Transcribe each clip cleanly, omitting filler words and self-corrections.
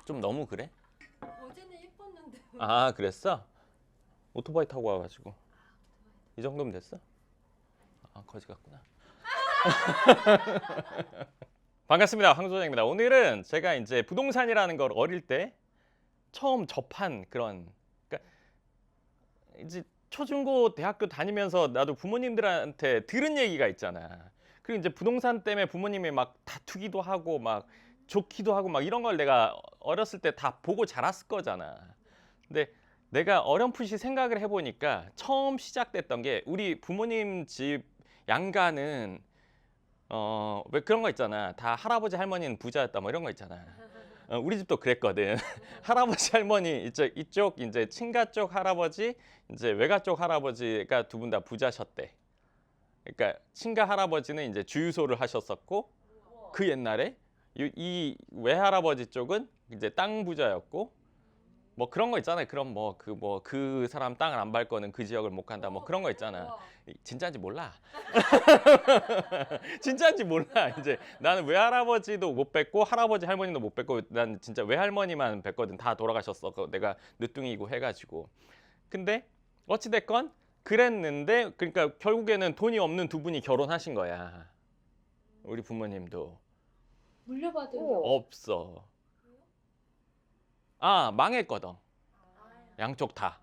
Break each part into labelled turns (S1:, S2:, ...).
S1: 좀 너무 그래?
S2: 어제는 예뻤는데.
S1: 아, 그랬어? 오토바이 타고 와가지고 이 정도면 됐어? 아, 거지 같구나. 반갑습니다. 황 소장입니다. 오늘은 제가 이제 부동산이라는 걸 어릴 때 처음 접한 그런, 그러니까 이제 초중고 대학교 다니면서 나도 부모님들한테 들은 얘기가 있잖아. 그리고 이제 부동산 때문에 부모님이 막 다투기도 하고 막 좋기도 하고 막 이런 걸 내가 어렸을 때 다 보고 자랐을 거잖아. 근데 내가 어렴풋이 생각을 해보니까 처음 시작됐던 게 우리 부모님 집 양가는 왜 그런 거 있잖아. 다 할아버지 할머니는 부자였다 뭐 이런 거 있잖아. 우리 집도 그랬거든. 할아버지 할머니 이쪽 이제 친가 쪽 할아버지 이제 외가 쪽 할아버지가 두 분 다 부자셨대. 그러니까 친가 할아버지는 이제 주유소를 하셨었고 그 옛날에 이 외할아버지 쪽은 이제 땅 부자였고 뭐 그런 거 있잖아요. 그럼 그 사람 땅을 안 밟 거는 그 지역을 못 간다. 뭐 그런 거 있잖아. 진짜인지 몰라. 진짜인지 몰라. 이제 나는 외할아버지도 못 뵀고 할아버지 할머니도 못 뵀고 난 진짜 외할머니만 뵀거든. 다 돌아가셨어. 내가 늦둥이고 해가지고. 근데 어찌 됐건 그랬는데 그러니까 결국에는 돈이 없는 두 분이 결혼하신 거야. 우리 부모님도
S2: 물려받은 게
S1: 없어. 아, 망했거든. 양쪽 다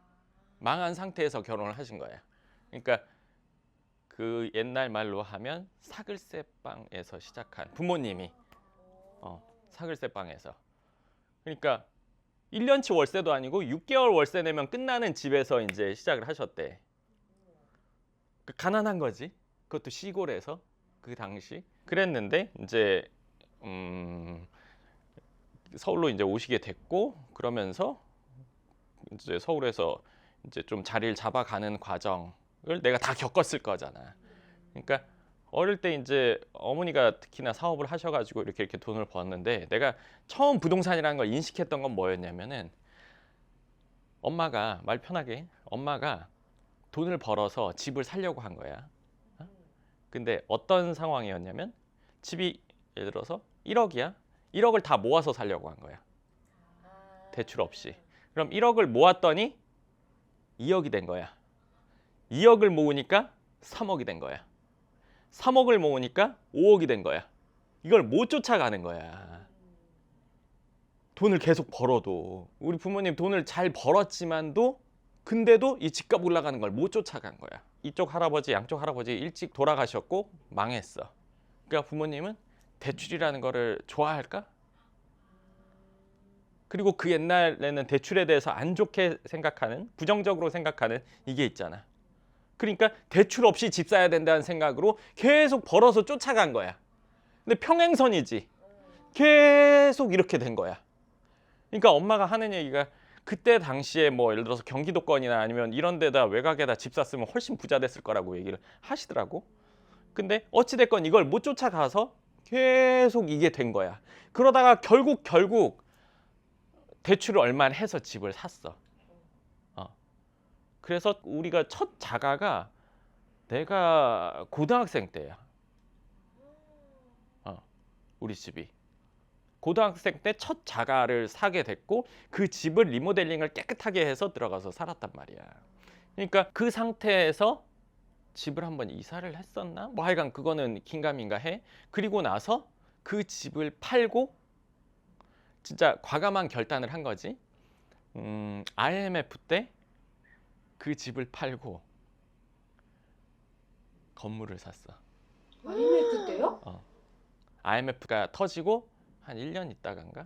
S1: 망한 상태에서 결혼을 하신 거야. 그러니까 그 옛날 말로 하면 사글세방에서 시작한 부모님이 사글세방에서 그러니까 1년치 월세도 아니고 6개월 월세 내면 끝나는 집에서 이제 시작을 하셨대. 그 가난한 거지. 그것도 시골에서 그 당시 그랬는데 이제 서울로 이제 오시게 됐고 그러면서 이제 서울에서 이제 좀 자리를 잡아가는 과정을 내가 다 겪었을 거잖아. 그러니까 어릴 때 이제 어머니가 특히나 사업을 하셔가지고 이렇게 돈을 벌었는데 내가 처음 부동산이라는 걸 인식했던 건 뭐였냐면은 엄마가 말 편하게 엄마가 돈을 벌어서 집을 살려고 한 거야. 근데 어떤 상황이었냐면 집이 예를 들어서 1억이야. 1억을 다 모아서 살려고 한 거야. 대출 없이. 그럼 1억을 모았더니 2억이 된 거야. 2억을 모으니까 3억이 된 거야. 3억을 모으니까 5억이 된 거야. 이걸 못 쫓아가는 거야. 돈을 계속 벌어도 우리 부모님 돈을 잘 벌었지만도 근데도 이 집값 올라가는 걸 못 쫓아간 거야. 이쪽 할아버지 양쪽 할아버지 일찍 돌아가셨고 망했어. 그러니까 부모님은 대출이라는 거를 좋아할까? 그리고 그 옛날에는 대출에 대해서 안 좋게 생각하는 부정적으로 생각하는 이게 있잖아. 그러니까 대출 없이 집 사야 된다는 생각으로 계속 벌어서 쫓아간 거야. 근데 평행선이지. 계속 이렇게 된 거야. 그러니까 엄마가 하는 얘기가 그때 당시에 뭐 예를 들어서 경기도권이나 아니면 이런 데다 외곽에다 집 샀으면 훨씬 부자 됐을 거라고 얘기를 하시더라고. 근데 어찌됐건 이걸 못 쫓아가서 계속 이게 된 거야. 그러다가 결국 대출을 얼마 해서 집을 샀어. 그래서 우리가 첫 자가가 내가 고등학생 때야. 우리 집이. 고등학생 때 첫 자가를 사게 됐고 그 집을 리모델링을 깨끗하게 해서 들어가서 살았단 말이야. 그러니까 그 상태에서 집을 한번 이사를 했었나? 뭐 하여간 그거는 긴가민가 해. 그리고 나서 그 집을 팔고 진짜 과감한 결단을 한 거지. IMF 때 그 집을 팔고 건물을 샀어.
S2: IMF 때요?
S1: IMF가 터지고 한 1년 있다간가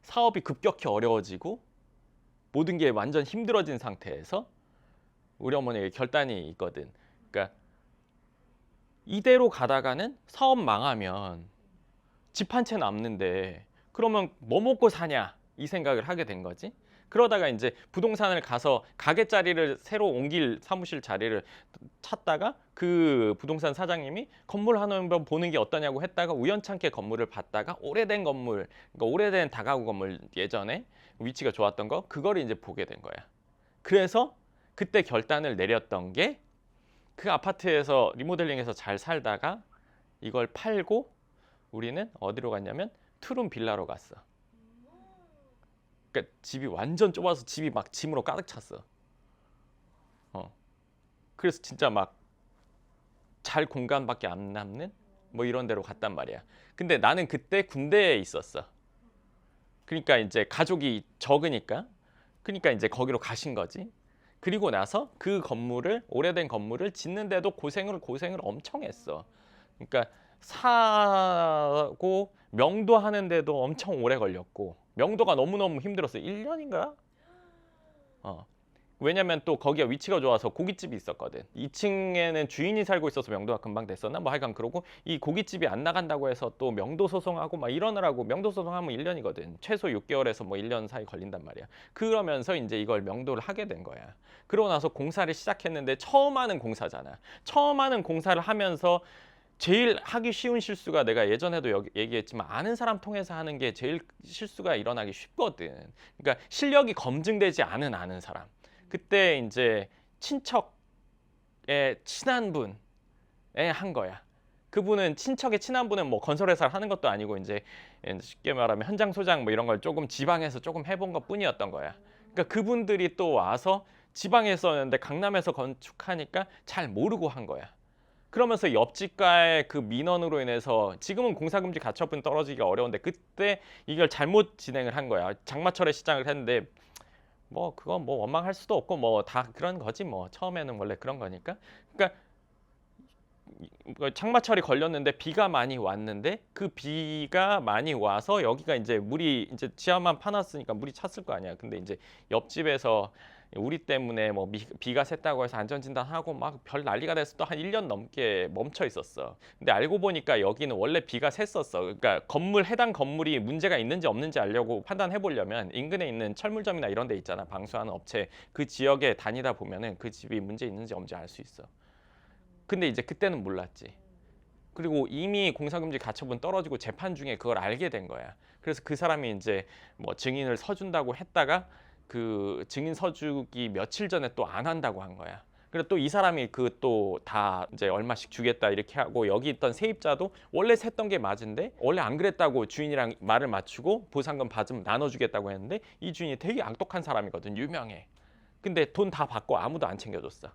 S1: 사업이 급격히 어려워지고 모든 게 완전 힘들어진 상태에서 우리 어머니의 결단이 있거든. 그러니까 이대로 가다가는 사업 망하면 집 한 채 남는데 그러면 뭐 먹고 사냐 이 생각을 하게 된 거지. 그러다가 이제 부동산을 가서 가게 자리를 새로 옮길 사무실 자리를 찾다가 그 부동산 사장님이 건물 하나 보는 게 어떠냐고 했다가 우연찮게 건물을 봤다가 오래된 건물, 그러니까 오래된 다가구 건물 예전에 위치가 좋았던 거 그거를 이제 보게 된 거야. 그래서 그때 결단을 내렸던 게 그 아파트에서 리모델링해서 잘 살다가 이걸 팔고 우리는 어디로 갔냐면 투룸 빌라로 갔어. 그러니까 집이 완전 좁아서 집이 막 짐으로 가득 찼어. 그래서 진짜 막 잘 공간밖에 안 남는 뭐 이런 데로 갔단 말이야. 근데 나는 그때 군대에 있었어. 그러니까 이제 가족이 적으니까 그러니까 이제 거기로 가신 거지. 그리고 나서 그 건물을 오래된 건물을 짓는데도 고생을 엄청 했어. 그러니까 사고 명도하는데도 엄청 오래 걸렸고 명도가 너무너무 힘들었어. 1년인가? 왜냐면 또 거기가 위치가 좋아서 고깃집이 있었거든. 2층에는 주인이 살고 있어서 명도가 금방 됐었나? 뭐 하여간 그러고 이 고깃집이 안 나간다고 해서 또 명도 소송하고 막 이러느라고 명도 소송하면 1년이거든. 최소 6개월에서 뭐 1년 사이 걸린단 말이야. 그러면서 이제 이걸 명도를 하게 된 거야. 그러고 나서 공사를 시작했는데 처음 하는 공사잖아. 처음 하는 공사를 하면서 제일 하기 쉬운 실수가 내가 예전에도 얘기했지만 아는 사람 통해서 하는 게 제일 실수가 일어나기 쉽거든. 그러니까 실력이 검증되지 않은 아는 사람. 그때 이제 친척의 친한 분에 한 거야. 그분은 친척의 친한 분은 뭐 건설회사를 하는 것도 아니고 이제 쉽게 말하면 현장 소장 뭐 이런 걸 조금 지방에서 조금 해본 것뿐이었던 거야. 그러니까 그분들이 또 와서 지방에서 였는데 강남에서 건축하니까 잘 모르고 한 거야. 그러면서 옆집과의 그 민원으로 인해서 지금은 공사금지 가처분 떨어지기가 어려운데 그때 이걸 잘못 진행을 한 거야. 장마철에 시작을 했는데 뭐 그건 뭐 원망할 수도 없고 뭐 다 그런 거지 뭐 처음에는 원래 그런 거니까. 그러니까 장마철이 걸렸는데 비가 많이 왔는데 그 비가 많이 와서 여기가 이제 물이 이제 지하만 파놨으니까 물이 찼을 거 아니야. 근데 이제 옆집에서 우리 때문에 뭐 비가 샜다고 해서 안전진단하고 막 별 난리가 돼서 또 한 1년 넘게 멈춰 있었어. 근데 알고 보니까 여기는 원래 비가 샜었어. 그러니까 해당 건물이 문제가 있는지 없는지 알려고 판단해 보려면 인근에 있는 철물점이나 이런 데 있잖아. 방수하는 업체. 그 지역에 다니다 보면은 그 집이 문제 있는지 없는지 알 수 있어. 근데 이제 그때는 몰랐지. 그리고 이미 공사금지 가처분 떨어지고 재판 중에 그걸 알게 된 거야. 그래서 그 사람이 이제 뭐 증인을 서준다고 했다가 그 증인 서주기 며칠 전에 또 안 한다고 한 거야. 그래서 또 이 사람이 그 또 다 이제 얼마씩 주겠다 이렇게 하고 여기 있던 세입자도 원래 샜던 게 맞은데 원래 안 그랬다고 주인이랑 말을 맞추고 보상금 받으면 나눠주겠다고 했는데 이 주인이 되게 악독한 사람이거든. 유명해. 근데 돈 다 받고 아무도 안 챙겨줬어.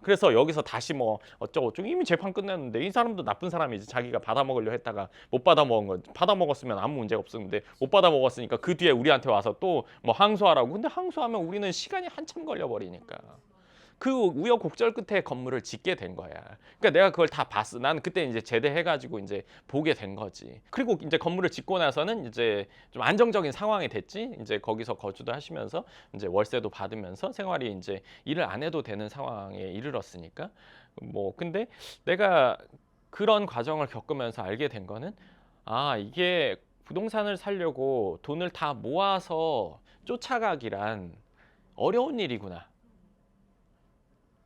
S1: 그래서 여기서 다시 뭐 어쩌고저쩌고 이미 재판 끝냈는데 이 사람도 나쁜 사람이지. 자기가 받아먹으려 했다가 못 받아먹은 거. 받아먹었으면 아무 문제가 없었는데 못 받아먹었으니까 그 뒤에 우리한테 와서 또 뭐 항소하라고. 근데 항소하면 우리는 시간이 한참 걸려버리니까 그 우여곡절 끝에 건물을 짓게 된 거야. 그러니까 내가 그걸 다 봤어. 나는 그때 이제 제대해가지고 이제 보게 된 거지. 그리고 이제 건물을 짓고 나서는 이제 좀 안정적인 상황이 됐지. 이제 거기서 거주도 하시면서 이제 월세도 받으면서 생활이 이제 일을 안 해도 되는 상황에 이르렀으니까. 뭐 근데 내가 그런 과정을 겪으면서 알게 된 거는 이게 부동산을 사려고 돈을 다 모아서 쫓아가기란 어려운 일이구나.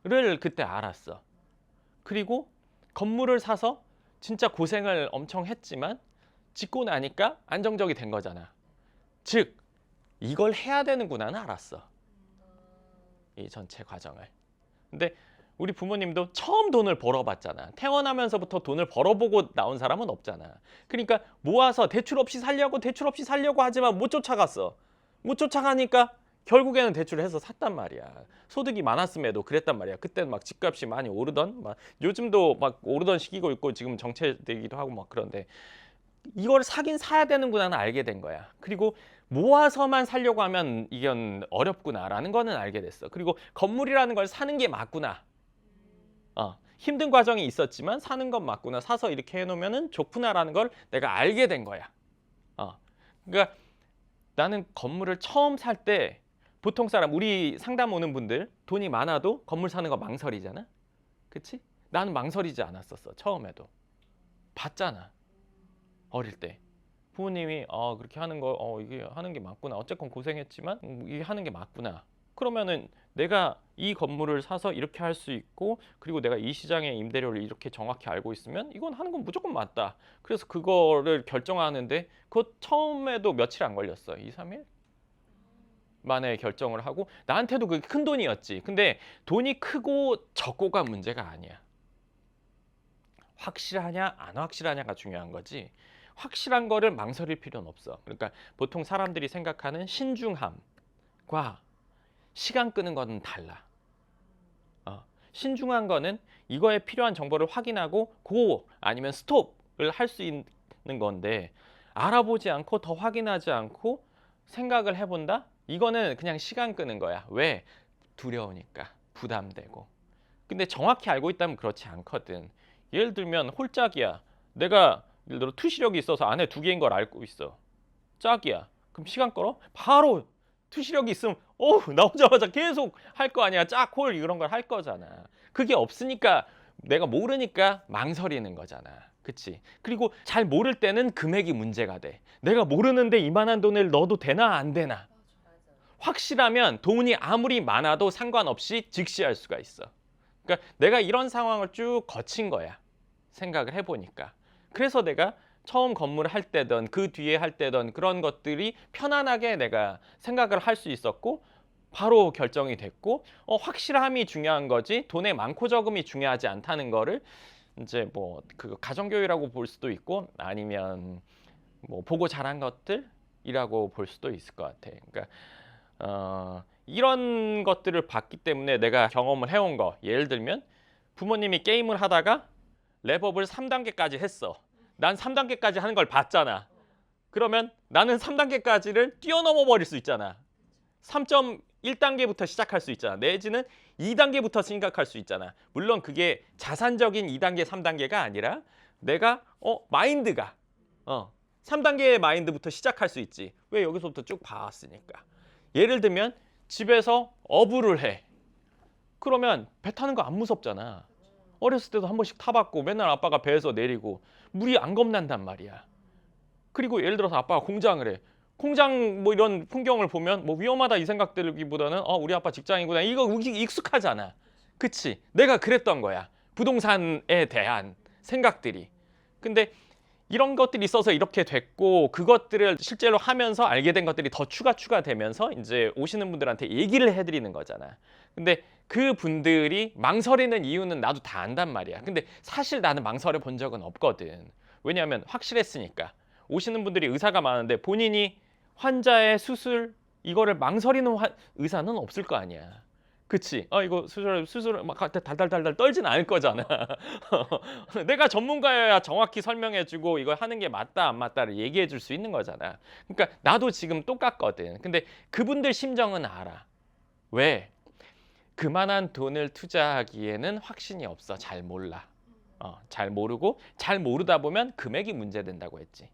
S1: 를 그때 알았어. 그리고 건물을 사서 진짜 고생을 엄청 했지만 짓고 나니까 안정적이 된 거잖아. 즉 이걸 해야 되는구나는 알았어. 이 전체 과정을. 근데 우리 부모님도 처음 돈을 벌어봤잖아. 태어나면서부터 돈을 벌어보고 나온 사람은 없잖아. 그러니까 모아서 대출 없이 살려고 하지만 못 쫓아갔어. 못 쫓아가니까 결국에는 대출을 해서 샀단 말이야. 소득이 많았음에도 그랬단 말이야. 그때는 막 집값이 많이 오르던, 막 요즘도 막 오르던 시기고 있고 지금 정체되기도 하고 막 그런데 이걸 사긴 사야 되는구나는 알게 된 거야. 그리고 모아서만 살려고 하면 이건 어렵구나라는 거는 알게 됐어. 그리고 건물이라는 걸 사는 게 맞구나. 힘든 과정이 있었지만 사는 건 맞구나. 사서 이렇게 해놓으면 좋구나라는 걸 내가 알게 된 거야. 그러니까 나는 건물을 처음 살 때 보통 사람 우리 상담 오는 분들 돈이 많아도 건물 사는 거 망설이잖아. 그치? 나는 망설이지 않았었어. 처음에도 봤잖아. 어릴 때 부모님이 그렇게 하는 거 이게 하는 게 맞구나. 어쨌건 고생했지만 이게 하는 게 맞구나. 그러면은 내가 이 건물을 사서 이렇게 할 수 있고 그리고 내가 이 시장의 임대료를 이렇게 정확히 알고 있으면 이건 하는 건 무조건 맞다. 그래서 그거를 결정하는데 그거 처음에도 며칠 안 걸렸어. 2, 3일? 만에 결정을 하고 나한테도 그게 큰 돈이었지. 근데 돈이 크고 적고가 문제가 아니야. 확실하냐 안 확실하냐가 중요한 거지. 확실한 거를 망설일 필요는 없어. 그러니까 보통 사람들이 생각하는 신중함과 시간 끄는 거는 달라. 신중한 거는 이거에 필요한 정보를 확인하고 고 아니면 스톱을 할 수 있는 건데, 알아보지 않고 더 확인하지 않고 생각을 해본다? 이거는 그냥 시간 끄는 거야. 왜? 두려우니까, 부담되고. 근데 정확히 알고 있다면 그렇지 않거든. 예를 들면 홀짝이야. 내가 예를 들어 투시력이 있어서 안에 2개인 걸 알고 있어. 짝이야. 그럼 시간 끌어? 바로 투시력이 있으면 나오자마자 계속 할 거 아니야. 짝, 홀 이런 걸 할 거잖아. 그게 없으니까, 내가 모르니까 망설이는 거잖아. 그치? 그리고 잘 모를 때는 금액이 문제가 돼. 내가 모르는데 이만한 돈을 넣어도 되나 안 되나. 확실하면 돈이 아무리 많아도 상관없이 직시할 수가 있어. 그러니까 내가 이런 상황을 쭉 거친 거야. 생각을 해보니까. 그래서 내가 처음 건물을 할 때든 그 뒤에 할 때든 그런 것들이 편안하게 내가 생각을 할 수 있었고, 바로 결정이 됐고, 확실함이 중요한 거지 돈의 많고 적음이 중요하지 않다는 거를 이제 뭐 그 가정교육이라고 볼 수도 있고, 아니면 뭐 보고 자란 것들이라고 볼 수도 있을 것 같아. 그러니까 이런 것들을 봤기 때문에 내가 경험을 해온 거, 예를 들면 부모님이 게임을 하다가 랩업을 3단계까지 했어. 난 3단계까지 하는 걸 봤잖아. 그러면 나는 3단계까지를 뛰어넘어 버릴 수 있잖아. 3.1단계부터 시작할 수 있잖아. 내지는 2단계부터 생각할 수 있잖아. 물론 그게 자산적인 2단계, 3단계가 아니라 내가 마인드가 3단계의 마인드부터 시작할 수 있지. 왜? 여기서부터 쭉 봐왔으니까. 예를 들면 집에서 어부를 해. 그러면 배 타는 거 안 무섭잖아. 어렸을 때도 한 번씩 타봤고 맨날 아빠가 배에서 내리고 물이 안 겁난단 말이야. 그리고 예를 들어서 아빠가 공장을 해. 공장 뭐 이런 풍경을 보면 뭐 위험하다 이 생각 들기보다는 우리 아빠 직장이구나, 이거 익숙하잖아. 그치? 내가 그랬던 거야. 부동산에 대한 생각들이. 근데 이런 것들이 있어서 이렇게 됐고, 그것들을 실제로 하면서 알게 된 것들이 더 추가되면서 이제 오시는 분들한테 얘기를 해드리는 거잖아. 근데 그 분들이 망설이는 이유는 나도 다 안단 말이야. 근데 사실 나는 망설여 본 적은 없거든. 왜냐하면 확실했으니까. 오시는 분들이 의사가 많은데 본인이 환자의 수술 이거를 망설이는 의사는 없을 거 아니야. 그치? 이거 수술 막 달달달달 떨진 않을 거잖아. 내가 전문가여야 정확히 설명해주고 이거 하는 게 맞다 안 맞다를 얘기해줄 수 있는 거잖아. 그러니까 나도 지금 똑같거든. 근데 그분들 심정은 알아. 왜? 그만한 돈을 투자하기에는 확신이 없어. 잘 몰라. 잘 모르고, 잘 모르다 보면 금액이 문제된다고 했지.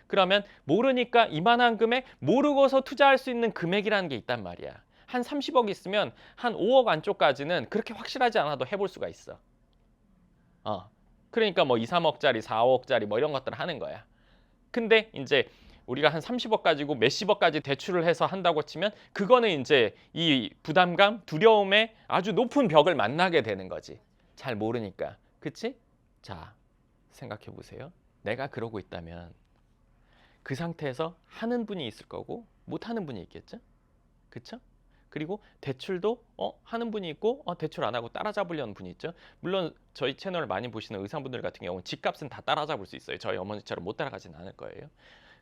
S1: 그러면 모르니까 이만한 금액, 모르고서 투자할 수 있는 금액이라는 게 있단 말이야. 한 30억 있으면 한 5억 안쪽까지는 그렇게 확실하지 않아도 해볼 수가 있어. 그러니까 뭐 2, 3억짜리, 4억짜리 뭐 이런 것들을 하는 거야. 근데 이제 우리가 한 30억 가지고 몇십억까지 대출을 해서 한다고 치면 그거는 이제 이 부담감, 두려움의 아주 높은 벽을 만나게 되는 거지. 잘 모르니까. 그치? 자, 생각해 보세요. 내가 그러고 있다면 그 상태에서 하는 분이 있을 거고 못 하는 분이 있겠죠? 그쵸? 그리고 대출도 하는 분이 있고 대출 안 하고 따라잡으려는 분이 있죠. 물론 저희 채널을 많이 보시는 의사분들 같은 경우는 집값은 다 따라잡을 수 있어요. 저희 어머니처럼 못 따라가지는 않을 거예요.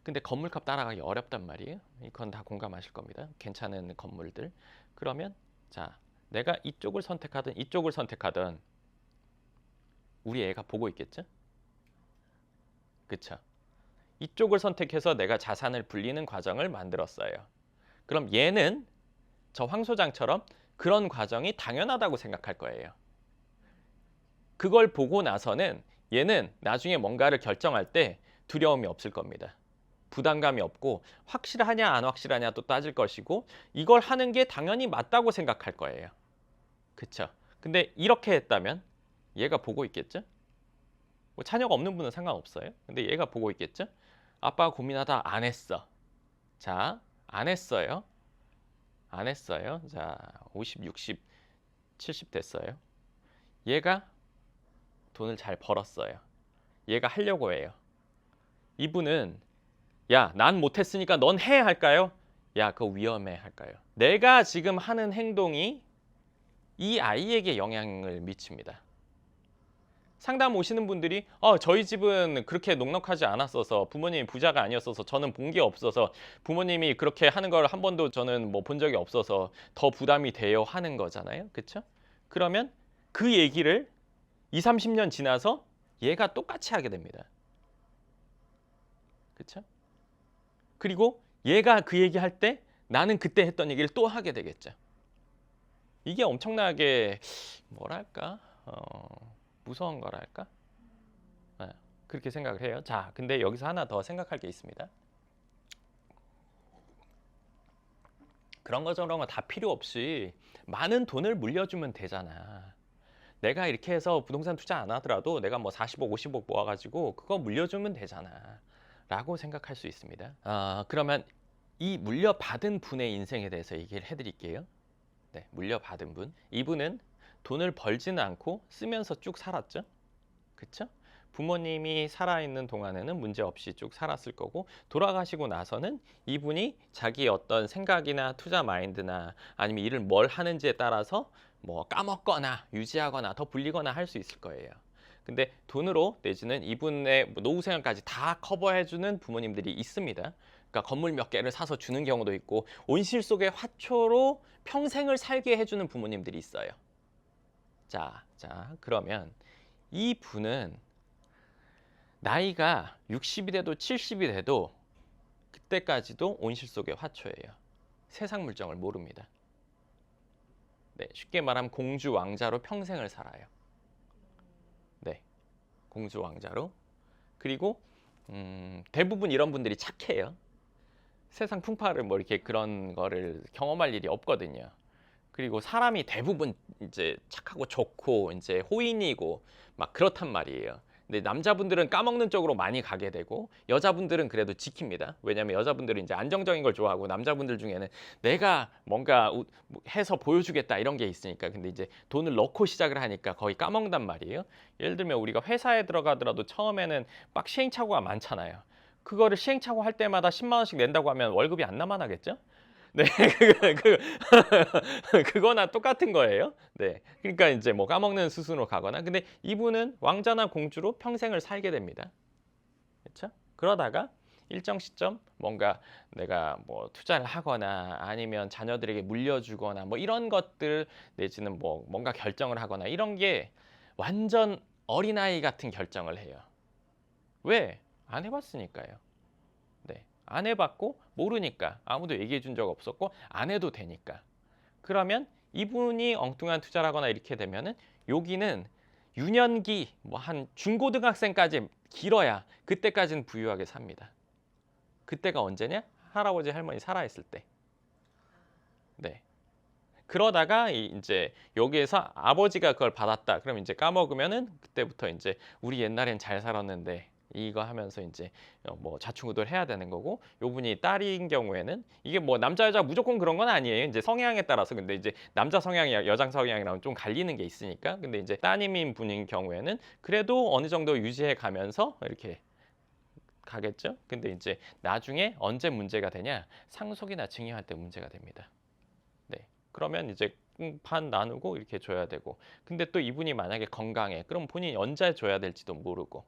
S1: 근데 건물값 따라가기 어렵단 말이에요. 이건 다 공감하실 겁니다. 괜찮은 건물들. 그러면 자, 내가 이쪽을 선택하든 이쪽을 선택하든 우리 애가 보고 있겠죠? 그쵸? 이쪽을 선택해서 내가 자산을 불리는 과정을 만들었어요. 그럼 얘는 저 황 소장처럼 그런 과정이 당연하다고 생각할 거예요. 그걸 보고 나서는 얘는 나중에 뭔가를 결정할 때 두려움이 없을 겁니다. 부담감이 없고 확실하냐 안 확실하냐 또 따질 것이고, 이걸 하는 게 당연히 맞다고 생각할 거예요. 그쵸? 근데 이렇게 했다면 얘가 보고 있겠죠? 뭐 자녀가 없는 분은 상관없어요. 근데 얘가 보고 있겠죠? 아빠가 고민하다 안 했어. 자, 안 했어요. 안 했어요. 자, 50, 60, 70 됐어요. 얘가 돈을 잘 벌었어요. 얘가 하려고 해요. 이분은 야, 난 못했으니까 넌 해 할까요? 야, 그거 위험해 할까요? 내가 지금 하는 행동이 이 아이에게 영향을 미칩니다. 상담 오시는 분들이 저희 집은 그렇게 넉넉하지 않았어서 부모님이 부자가 아니었어서 저는 본 게 없어서 부모님이 그렇게 하는 걸 한 번도 저는 뭐 본 적이 없어서 더 부담이 돼요 하는 거잖아요. 그렇죠? 그러면 그 얘기를 2, 30년 지나서 얘가 똑같이 하게 됩니다. 그렇죠? 그리고 얘가 그 얘기 할 때 나는 그때 했던 얘기를 또 하게 되겠죠. 이게 엄청나게 뭐랄까 무서운 거랄까 그렇게 생각을 해요. 자, 근데 여기서 하나 더 생각할 게 있습니다. 그런 거 저런 거 다 필요 없이 많은 돈을 물려주면 되잖아. 내가 이렇게 해서 부동산 투자 안 하더라도 내가 뭐 40억, 50억 모아가지고 그거 물려주면 되잖아 라고 생각할 수 있습니다. 그러면 이 물려받은 분의 인생에 대해서 얘기를 해드릴게요. 네, 물려받은 분. 이분은 돈을 벌지는 않고 쓰면서 쭉 살았죠. 그쵸? 부모님이 살아있는 동안에는 문제없이 쭉 살았을 거고 돌아가시고 나서는 이분이 자기 어떤 생각이나 투자 마인드나 아니면 일을 뭘 하는지에 따라서 뭐 까먹거나 유지하거나 더 불리거나 할 수 있을 거예요. 근데 돈으로 내지는 이분의 노후 생활까지 다 커버해주는 부모님들이 있습니다. 그러니까 건물 몇 개를 사서 주는 경우도 있고 온실 속의 화초로 평생을 살게 해주는 부모님들이 있어요. 자, 그러면 이 분은 나이가 60이 돼도 70이 돼도 그때까지도 온실 속의 화초예요. 세상 물정을 모릅니다. 네, 쉽게 말하면 공주 왕자로 평생을 살아요. 네, 공주 왕자로. 그리고 대부분 이런 분들이 착해요. 세상 풍파를 뭐 이렇게 그런 거를 경험할 일이 없거든요. 그리고 사람이 대부분 이제 착하고 좋고 이제 호인이고 막 그렇단 말이에요. 근데 남자분들은 까먹는 쪽으로 많이 가게 되고 여자분들은 그래도 지킵니다. 왜냐하면 여자분들은 이제 안정적인 걸 좋아하고 남자분들 중에는 내가 뭔가 해서 보여주겠다 이런 게 있으니까. 근데 이제 돈을 넣고 시작을 하니까 거의 까먹는단 말이에요. 예를 들면 우리가 회사에 들어가더라도 처음에는 막 시행착오가 많잖아요. 그거를 시행착오 할 때마다 10만 원씩 낸다고 하면 월급이 안 남아나겠죠? 네, 그거나 똑같은 거예요. 네, 그러니까 이제 뭐 까먹는 수순으로 가거나. 근데 이분은 왕자나 공주로 평생을 살게 됩니다. 그렇죠? 그러다가 일정 시점 뭔가 내가 뭐 투자를 하거나 아니면 자녀들에게 물려주거나 뭐 이런 것들 내지는 뭐 뭔가 결정을 하거나 이런 게 완전 어린아이 같은 결정을 해요. 왜? 안 해봤으니까요. 네, 안 해봤고 모르니까 아무도 얘기해 준 적 없었고 안 해도 되니까. 그러면 이분이 엉뚱한 투자를 하거나 이렇게 되면은 여기는 유년기 뭐 한 중고등학생까지 길어야 그때까지는 부유하게 삽니다. 그때가 언제냐? 할아버지 할머니 살아있을 때. 네. 그러다가 이제 여기에서 아버지가 그걸 받았다. 그럼 이제 까먹으면은 그때부터 이제 우리 옛날엔 잘 살았는데 이거 하면서 이제 뭐 좌충우돌 해야 되는 거고, 요분이 딸인 경우에는 이게 뭐 남자 여자 무조건 그런 건 아니에요. 이제 성향에 따라서. 근데 이제 남자 성향이랑 여자 성향이랑 좀 갈리는 게 있으니까. 근데 이제 따님인 분인 경우에는 그래도 어느 정도 유지해 가면서 이렇게 가겠죠. 근데 이제 나중에 언제 문제가 되냐? 상속이나 증여할 때 문제가 됩니다. 네. 그러면 이제 반 나누고 이렇게 줘야 되고. 근데 또 이분이 만약에 건강해. 그럼 본인이 언제 줘야 될지도 모르고.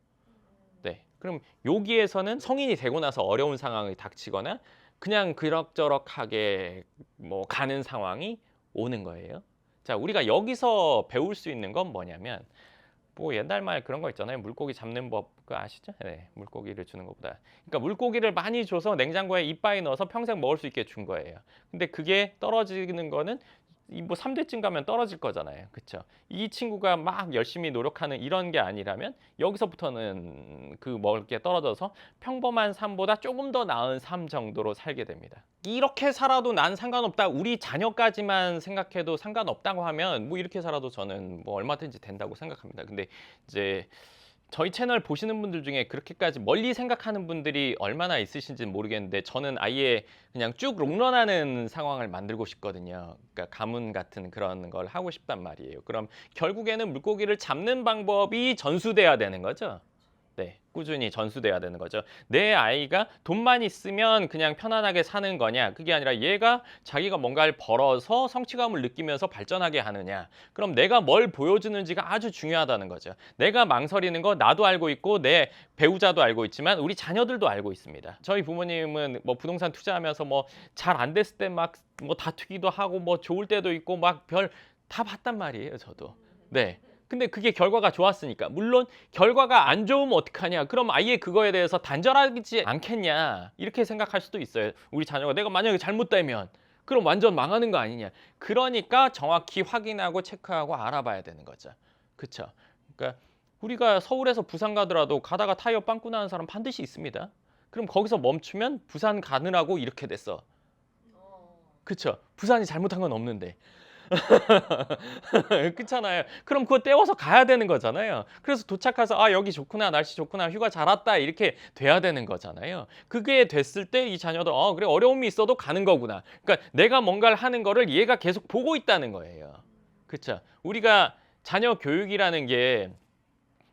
S1: 네. 그럼 여기에서는 성인이 되고 나서 어려운 상황이 닥치거나 그냥 그럭저럭하게 뭐 가는 상황이 오는 거예요. 자, 우리가 여기서 배울 수 있는 건 뭐냐면, 뭐 옛날 말 그런 거 있잖아요. 물고기 잡는 법 그거 아시죠? 네, 물고기를 주는 것보다. 그러니까 물고기를 많이 줘서 냉장고에 이빠이 넣어서 평생 먹을 수 있게 준 거예요. 근데 그게 떨어지는 거는 이 뭐 3대쯤 가면 떨어질 거잖아요. 그렇죠? 이 친구가 막 열심히 노력하는 이런 게 아니라면 여기서부터는 그 먹을 게 떨어져서 평범한 삶보다 조금 더 나은 삶 정도로 살게 됩니다. 이렇게 살아도 난 상관없다. 우리 자녀까지만 생각해도 상관없다고 하면 뭐 이렇게 살아도 저는 뭐 얼마든지 된다고 생각합니다. 근데 이제 저희 채널 보시는 분들 중에 그렇게까지 멀리 생각하는 분들이 얼마나 있으신지는 모르겠는데 저는 아예 그냥 쭉 롱런하는 상황을 만들고 싶거든요. 그러니까 가문 같은 그런 걸 하고 싶단 말이에요. 그럼 결국에는 물고기를 잡는 방법이 전수돼야 되는 거죠. 네. 꾸준히 전수돼야 되는 거죠. 내 아이가 돈만 있으면 그냥 편안하게 사는 거냐? 그게 아니라 얘가 자기가 뭔가를 벌어서 성취감을 느끼면서 발전하게 하느냐? 그럼 내가 뭘 보여주는지가 아주 중요하다는 거죠. 내가 망설이는 거 나도 알고 있고 내 배우자도 알고 있지만 우리 자녀들도 알고 있습니다. 저희 부모님은 뭐 부동산 투자하면서 뭐 잘 안 됐을 때 막 뭐 다투기도 하고 뭐 좋을 때도 있고 막 별 다 봤단 말이에요, 저도. 네. 근데 그게 결과가 좋았으니까. 물론 결과가 안 좋으면 어떡하냐. 그럼 아예 그거에 대해서 단절하지 않겠냐. 이렇게 생각할 수도 있어요. 우리 자녀가 내가 만약에 잘못되면 그럼 완전 망하는 거 아니냐. 그러니까 정확히 확인하고 체크하고 알아봐야 되는 거죠. 그렇죠? 그러니까 우리가 서울에서 부산 가더라도 가다가 타이어 빵꾸 나는 사람 반드시 있습니다. 그럼 거기서 멈추면 부산 가느라고 이렇게 됐어. 그렇죠? 부산이 잘못한 건 없는데. 그렇잖아요. 그럼 그거 떼워서 가야 되는 거잖아요. 그래서 도착해서 아 여기 좋구나 날씨 좋구나 휴가 잘 왔다 이렇게 돼야 되는 거잖아요. 그게 됐을 때 이 자녀도 그래 어려움이 있어도 가는 거구나. 그러니까 내가 뭔가를 하는 거를 얘가 계속 보고 있다는 거예요. 그렇죠? 우리가 자녀 교육이라는 게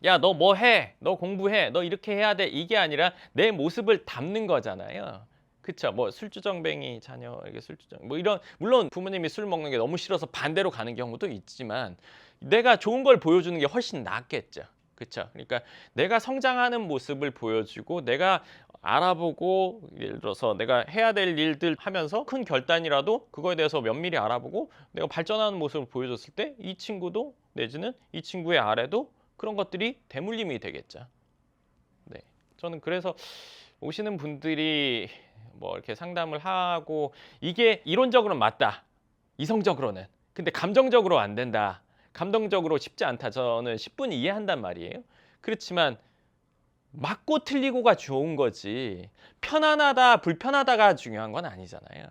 S1: 야, 너 뭐 해? 너 공부해? 너 이렇게 해야 돼? 이게 아니라 내 모습을 담는 거잖아요. 그쵸? 뭐 술주정뱅이 자녀에게 술주정 뭐 이런 물론 부모님이 술 먹는 게 너무 싫어서 반대로 가는 경우도 있지만 내가 좋은 걸 보여주는 게 훨씬 낫겠죠. 그쵸? 그러니까 내가 성장하는 모습을 보여주고 내가 알아보고 예를 들어서 내가 해야 될 일들 하면서 큰 결단이라도 그거에 대해서 면밀히 알아보고 내가 발전하는 모습을 보여줬을 때 이 친구도 내지는 이 친구의 아래도 그런 것들이 대물림이 되겠죠. 네, 저는 그래서 오시는 분들이 뭐 이렇게 상담을 하고 이게 이론적으로는 맞다. 이성적으로는. 근데 감정적으로 안 된다. 감정적으로 쉽지 않다. 저는 10분 이해한단 말이에요. 그렇지만 맞고 틀리고가 좋은 거지. 편안하다, 불편하다가 중요한 건 아니잖아요.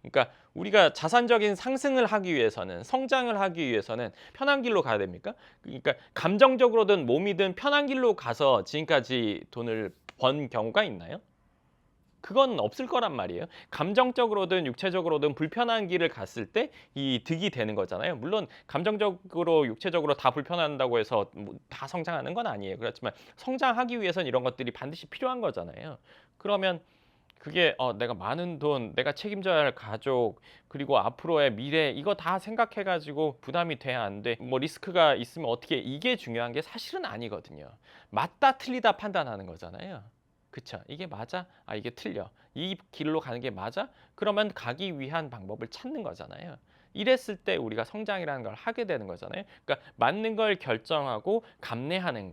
S1: 그러니까 우리가 자산적인 상승을 하기 위해서는 성장을 하기 위해서는 편한 길로 가야 됩니까? 그러니까 감정적으로든 몸이든 편한 길로 가서 지금까지 돈을 번 경우가 있나요? 그건 없을 거란 말이에요. 감정적으로든 육체적으로든 불편한 길을 갔을 때 이 득이 되는 거잖아요. 물론 감정적으로 육체적으로 다 불편한다고 해서 뭐다 성장하는 건 아니에요. 그렇지만 성장하기 위해서는 이런 것들이 반드시 필요한 거잖아요. 그러면 그게 내가 많은 돈, 내가 책임져야 할 가족, 그리고 앞으로의 미래 이거 다 생각해가지고 부담이 돼, 안 돼? 뭐 리스크가 있으면 어떻게 이게 중요한 게 사실은 아니거든요. 맞다 틀리다 판단하는 거잖아요. 그쵸? 이게 맞아? 아 이게 틀려. 이 길로 가는 게 맞아? 그러면 가기 위한 방법을 찾는 거잖아요. 이랬을 때 우리가 성장이라는 걸 하게 되는 거잖아요. 그러니까 맞는 걸 결정하고 감내하는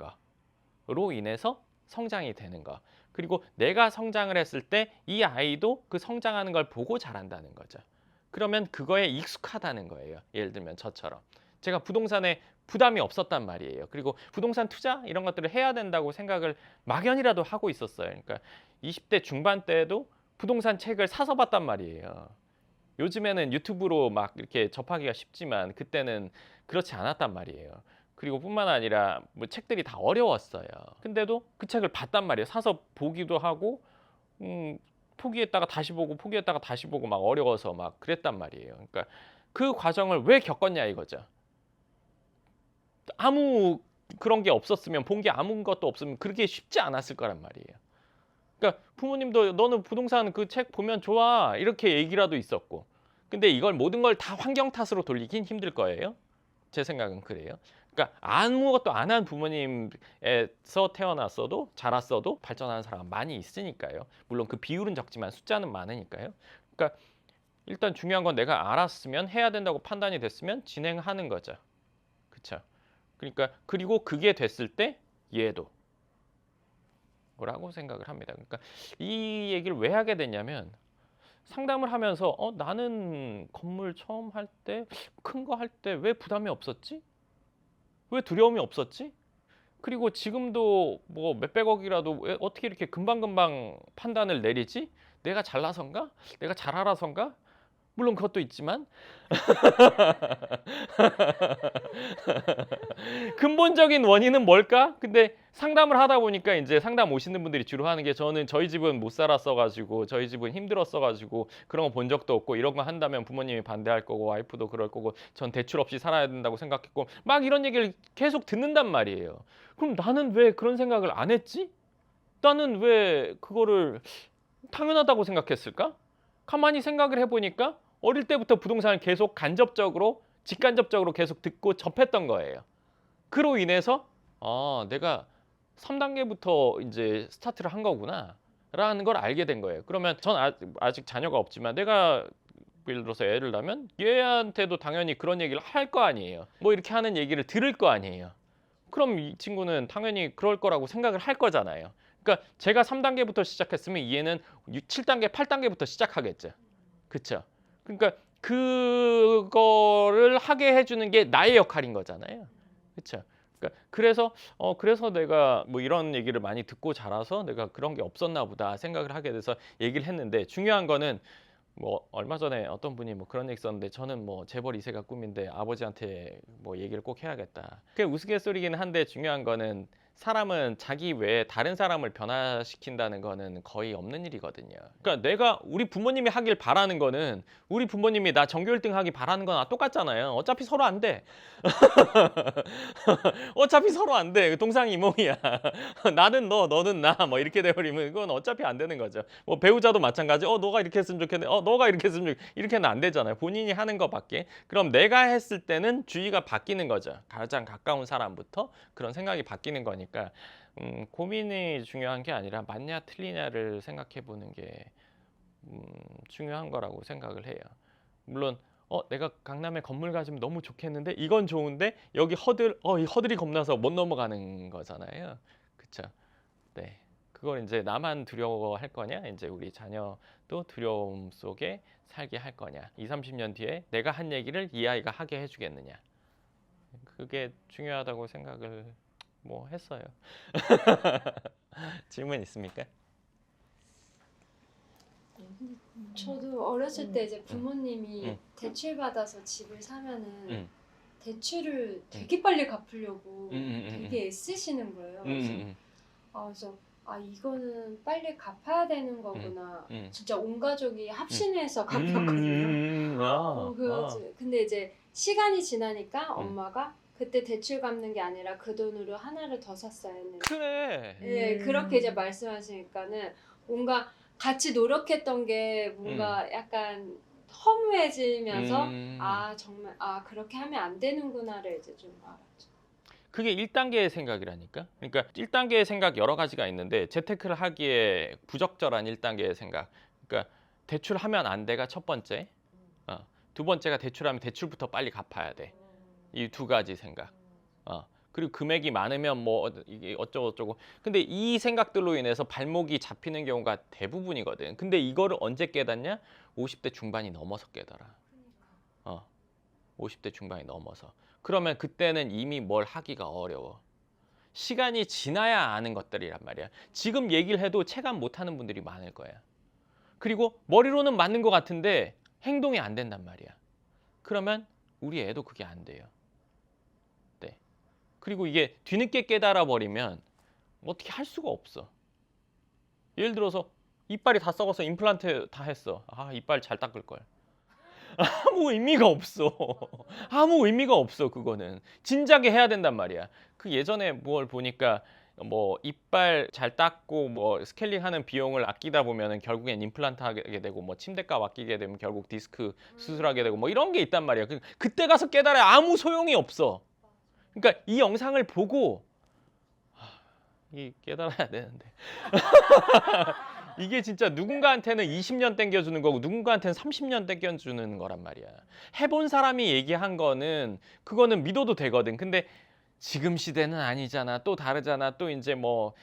S1: 거로 인해서 성장이 되는 거. 그리고 내가 성장을 했을 때 이 아이도 그 성장하는 걸 보고 자란다는 거죠. 그러면 그거에 익숙하다는 거예요. 예를 들면 저처럼. 제가 부동산에 부담이 없었단 말이에요. 그리고 부동산 투자 이런 것들을 해야 된다고 생각을 막연히라도 하고 있었어요. 그러니까 20대 중반 때에도 부동산 책을 사서 봤단 말이에요. 요즘에는 유튜브로 막 이렇게 접하기가 쉽지만 그때는 그렇지 않았단 말이에요. 그리고 뿐만 아니라 뭐 책들이 다 어려웠어요. 근데도 그 책을 봤단 말이에요. 사서 보기도 하고 포기했다가 다시 보고 포기했다가 다시 보고 막 어려워서 막 그랬단 말이에요. 그러니까 그 과정을 왜 겪었냐 이거죠. 아무 그런 게 없었으면 본 게 아무것도 없으면 그렇게 쉽지 않았을 거란 말이에요. 그러니까 부모님도 너는 부동산 그 책 보면 좋아 이렇게 얘기라도 있었고 근데 이걸 모든 걸 다 환경 탓으로 돌리긴 힘들 거예요. 제 생각은 그래요. 그러니까 아무것도 안 한 부모님에서 태어났어도 자랐어도 발전하는 사람 많이 있으니까요. 물론 그 비율은 적지만 숫자는 많으니까요. 그러니까 일단 중요한 건 내가 알았으면 해야 된다고 판단이 됐으면 진행하는 거죠. 그렇죠? 그러니까 그리고 그게 됐을 때 얘도 라고 생각을 합니다. 그러니까 이 얘기를 왜 하게 됐냐면 상담을 하면서 나는 건물 처음 할 때 큰 거 할 때 왜 부담이 없었지? 왜 두려움이 없었지? 그리고 지금도 뭐 몇백억이라도 왜 어떻게 이렇게 금방금방 판단을 내리지? 내가 잘나선가? 내가 잘 알아선가? 물론 그것도 있지만 근본적인 원인은 뭘까? 근데 상담을 하다 보니까 이제 상담 오시는 분들이 주로 하는 게 저는 저희 집은 못 살았어 가지고 저희 집은 힘들었어 가지고 그런 거 본 적도 없고 이런 거 한다면 부모님이 반대할 거고 와이프도 그럴 거고 전 대출 없이 살아야 된다고 생각했고 막 이런 얘기를 계속 듣는단 말이에요. 그럼 나는 왜 그런 생각을 안 했지? 나는 왜 그거를 당연하다고 생각했을까? 가만히 생각을 해보니까 어릴 때부터 부동산을 계속 간접적으로, 직간접적으로 계속 듣고 접했던 거예요. 그로 인해서 내가 3단계부터 이제 스타트를 한 거구나 라는 걸 알게 된 거예요. 그러면 전 아직 자녀가 없지만 내가 예를 들어서 애를 낳으면 얘한테도 당연히 그런 얘기를 할 거 아니에요. 뭐 이렇게 하는 얘기를 들을 거 아니에요. 그럼 이 친구는 당연히 그럴 거라고 생각을 할 거잖아요. 그러니까 제가 3단계부터 시작했으면 얘는 7단계, 8단계부터 시작하겠죠. 그렇죠? 그러니까 그거를 하게 해주는 게 나의 역할인 거잖아요. 그렇죠? 그러니까 그래서 내가 뭐 이런 얘기를 많이 듣고 자라서 내가 그런 게 없었나 보다 생각을 하게 돼서 얘기를 했는데, 중요한 거는 뭐 얼마 전에 어떤 분이 뭐 그런 얘기 썼는데, 저는 뭐 재벌 2세가 꿈인데 아버지한테 뭐 얘기를 꼭 해야겠다. 그게 우스갯소리긴 한데, 중요한 거는 사람은 자기 외에 다른 사람을 변화시킨다는 거는 거의 없는 일이거든요. 그러니까 우리 부모님이 하길 바라는 거는, 우리 부모님이 나 전교 1등 하기 바라는 거나 똑같잖아요. 어차피 서로 안 돼. 어차피 서로 안 돼. 동상이몽이야. 나는 너, 너는 나, 뭐 이렇게 돼버리면 그건 어차피 안 되는 거죠. 뭐 배우자도 마찬가지. 너가 이렇게 했으면 좋겠네. 너가 이렇게 했으면 이렇게는 안 되잖아요. 본인이 하는 거밖에. 그럼 내가 했을 때는 주의가 바뀌는 거죠. 가장 가까운 사람부터 그런 생각이 바뀌는 거니까 고민이 중요한 게 아니라 맞냐 틀리냐를 생각해 보는 게 중요한 거라고 생각을 해요. 물론 내가 강남에 건물 가지면 너무 좋겠는데, 이건 좋은데 여기 이 허들이 겁나서 못 넘어가는 거잖아요. 그쵸? 네. 그걸 이제 나만 두려워할 거냐, 이제 우리 자녀도 두려움 속에 살게 할 거냐, 20, 30년 뒤에 내가 한 얘기를 이 아이가 하게 해주겠느냐, 그게 중요하다고 생각을 뭐 했어요. 질문 있습니까?
S2: 저도 어렸을 때 이제 부모님이
S1: 음.
S2: 대출 받아서 집을 사면은
S1: 음.
S2: 대출을 되게 빨리 갚으려고
S1: 음.
S2: 되게 애쓰시는 거예요.
S1: 음.
S2: 그래서 이거는 빨리 갚아야 되는 거구나. 진짜 온 가족이 합심해서 갚았거든요. 근데 이제 시간이 지나니까 엄마가 그때 대출 갚는 게 아니라 그 돈으로 하나를 더 샀어야 했는데.
S1: 그래.
S2: 네, 그렇게 이제 말씀하시니까는 뭔가 같이 노력했던 게 뭔가 약간 허무해지면서 정말 그렇게 하면 안 되는구나를 이제 좀 알았죠.
S1: 그게 1단계의 생각이라니까. 그러니까 1단계의 생각 여러 가지가 있는데, 재테크를 하기에 부적절한 1단계의 생각. 그러니까 대출하면 안 돼가 첫 번째. 두 번째가 대출하면 대출부터 빨리 갚아야 돼. 이 두 가지 생각. 그리고 금액이 많으면 뭐 이게 어쩌고. 근데 이 생각들로 인해서 발목이 잡히는 경우가 대부분이거든. 근데 이거를 언제 깨닫냐? 50대 중반이 넘어서 깨달아. 50대 중반이 넘어서. 그러면 그때는 이미 뭘 하기가 어려워. 시간이 지나야 아는 것들이란 말이야. 지금 얘기를 해도 체감 못하는 분들이 많을 거야. 그리고 머리로는 맞는 것 같은데 행동이 안 된단 말이야. 그러면 우리 애도 그게 안 돼요. 네. 그리고 이게 뒤늦게 깨달아 버리면 어떻게 할 수가 없어. 예를 들어서 이빨이 다 썩어서 임플란트 다 했어. 이빨 잘 닦을 걸. 아무 의미가 없어. 아무 의미가 없어. 그거는 진작에 해야 된단 말이야. 그 예전에 뭘 보니까 뭐 이빨 잘 닦고 뭐 스케일링하는 비용을 아끼다 보면은 결국엔 임플란트 하게 되고, 뭐 침대값 아끼게 되면 결국 디스크 수술하게 되고, 뭐 이런 게 있단 말이야. 그때 가서 깨달아야 아무 소용이 없어. 그러니까 이 영상을 보고 이 깨달아야 되는데. 이게 진짜 누군가한테는 20년 땡겨주는 거고 누군가한테는 30년 땡겨주는 거란 말이야. 해본 사람이 얘기한 거는 그거는 믿어도 되거든. 근데 지금 시대는 아니잖아. 또 다르잖아. 또 이제 뭐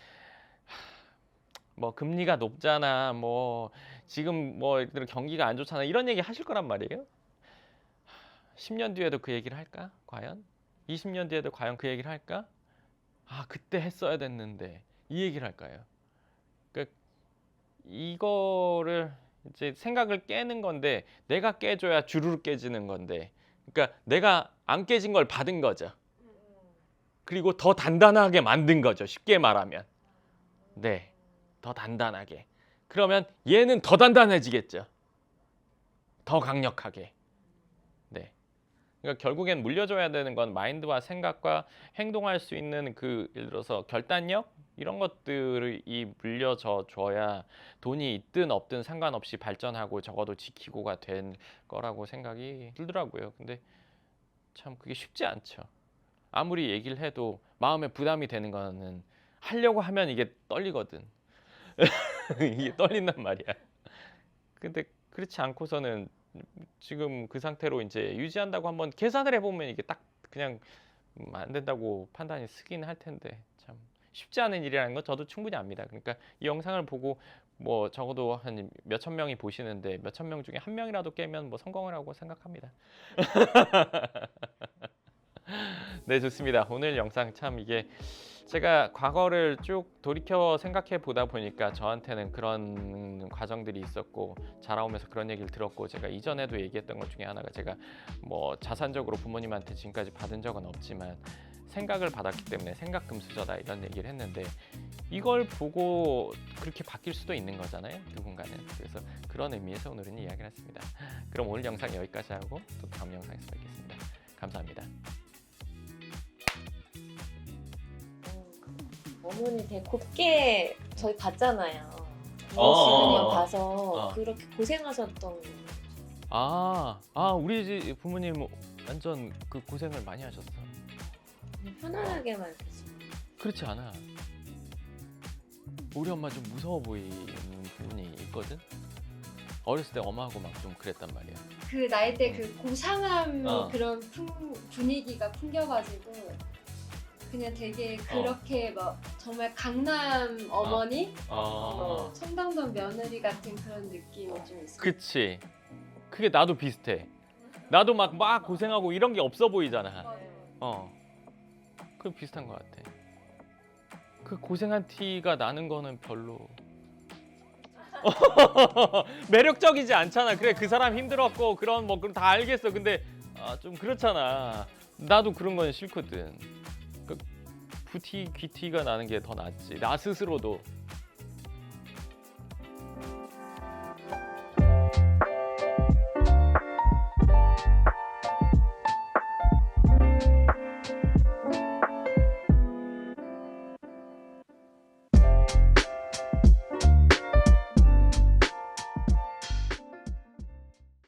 S1: 금리가 높잖아. 뭐 지금 뭐 예를 들어 경기가 안 좋잖아. 이런 얘기 하실 거란 말이에요. 10년 뒤에도 그 얘기를 할까? 과연? 20년 뒤에도 과연 그 얘기를 할까? 그때 했어야 됐는데 이 얘기를 할까요? 그러니까 이거를 이제 생각을 깨는 건데, 내가 깨줘야 주르륵 깨지는 건데, 그러니까 내가 안 깨진 걸 받은 거죠. 그리고 더 단단하게 만든 거죠. 쉽게 말하면. 네, 더 단단하게. 그러면 얘는 더 단단해지겠죠. 더 강력하게. 네. 그러니까 결국엔 물려줘야 되는 건 마인드와 생각과 행동할 수 있는 그 예를 들어서 결단력, 이런 것들이 물려져 줘야 돈이 있든 없든 상관없이 발전하고 적어도 지키고가 된 거라고 생각이 들더라고요. 근데 참 그게 쉽지 않죠. 아무리 얘기를 해도 마음에 부담이 되는 거는 하려고 하면 이게 떨리거든. 이게 떨린단 말이야. 근데 그렇지 않고서는 지금 그 상태로 이제 유지한다고 한번 계산을 해보면 이게 딱 그냥 안 된다고 판단이 쓰긴 할 텐데 참 쉽지 않은 일이라는 건 저도 충분히 압니다. 그러니까 이 영상을 보고 뭐 적어도 한 몇천 명이 보시는데 몇천 명 중에 한 명이라도 깨면 뭐 성공을 하고 생각합니다. 네, 좋습니다. 오늘 영상 참 이게 제가 과거를 쭉 돌이켜 생각해 보다 보니까 저한테는 그런 과정들이 있었고 자라오면서 그런 얘기를 들었고 제가 이전에도 얘기했던 것 중에 하나가 제가 뭐 자산적으로 부모님한테 지금까지 받은 적은 없지만 생각을 받았기 때문에 생각 금수저다 이런 얘기를 했는데 이걸 보고 그렇게 바뀔 수도 있는 거잖아요, 누군가는. 그래서 그런 의미에서 오늘은 이야기를 했습니다. 그럼 오늘 영상 여기까지 하고 또 다음 영상에서 뵙겠습니다. 감사합니다.
S3: 어머니 되게 곱게 저희 봤잖아요.
S1: 어.
S3: 봐서 그렇게 고생하셨던.
S1: 우리 집 부모님 완전 그 고생을 많이 하셨어.
S3: 편안하게 말했어.
S1: 그렇지 않아. 우리 엄마 좀 무서워 보이는 부분이 있거든. 어렸을 때 엄마하고 막 좀 그랬단 말이야.
S2: 그 나이 때 그 고상함
S1: 어.
S2: 그런 분위기가 풍겨가지고 그냥 되게 그렇게 막 정말 강남 어머니, 청담동 며느리 같은 그런 느낌이 좀 있어요.
S1: 그치. 그게 나도 비슷해. 나도 막 고생하고 이런 게 없어 보이잖아. 그 비슷한 것 같아. 그 고생한 티가 나는 거는 별로 매력적이지 않잖아. 그래, 그 사람 힘들었고 그런 뭐 그럼 다 알겠어. 근데 좀 그렇잖아. 나도 그런 건 싫거든. 그 부티 귀티가 나는 게 더 낫지. 나 스스로도